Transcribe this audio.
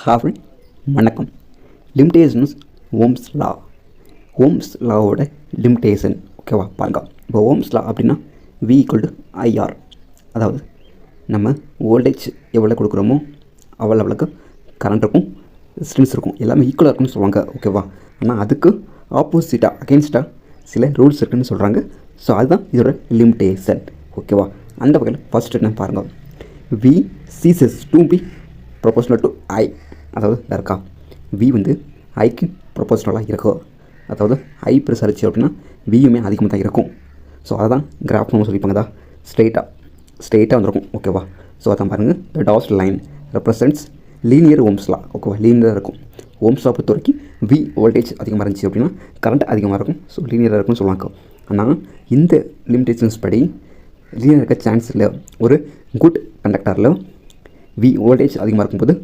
Hi வணக்கம். Limitations Ohm's law. Ohms லாவோட limitation ஓகேவா பாருங்க. இப்போ ஓம்ஸ் லா அப்படின்னா V = IR, அதாவது நம்ம வோல்டேஜ் எவ்வளோ கொடுக்குறோமோ அவ்வளோக்கு கரண்ட் இருக்கும், ரெசிஸ்டன்ஸ் இருக்கும், எல்லாமே ஈக்குவலாக இருக்குன்னு சொல்லுவாங்க ஓகேவா. ஆனால் அதுக்கு ஆப்போசிட்டாக அகெயின்ஸ்டாக சில ரூல்ஸ் இருக்குதுன்னு சொல்கிறாங்க. ஸோ அதுதான் இதோட லிமிட்டேஷன் ஓகேவா. அந்த வகையில் ஃபஸ்ட்டு என்ன பாருங்கள், V ceases to be proportional to I, அதாவது இருக்கா V வந்து ஐக்கு ப்ரொபோஷனலாக இருக்கும். அதாவது ஐ பெருசாச்சு அப்படின்னா வியுமே அதிகமாக தான் இருக்கும். ஸோ அதான் கிராஃப் நம்ம சொல்லிப்பாங்க தான் ஸ்ட்ரெயிட்டாக வந்துருக்கும் ஓகேவா. ஸோ அதான் பாருங்கள், the dashed line represents linear Ohm's law ஓகேவா. லீனியராக இருக்கும். ஓம்ஸ் லா பொறுத்த வரைக்கும் V வோல்டேஜ் அதிகமாக இருந்துச்சு அப்படின்னா கரண்ட் அதிகமாக இருக்கும். ஸோ லீனியராக இருக்கும்னு சொல்லுவாங்க. ஆனால் இந்த லிமிடேஷன்ஸ் படி லீனியர் இருக்க சான்ஸ் இல்லை. ஒரு குட் கண்டக்டரில் V வோல்டேஜ் அதிகமாக இருக்கும்போது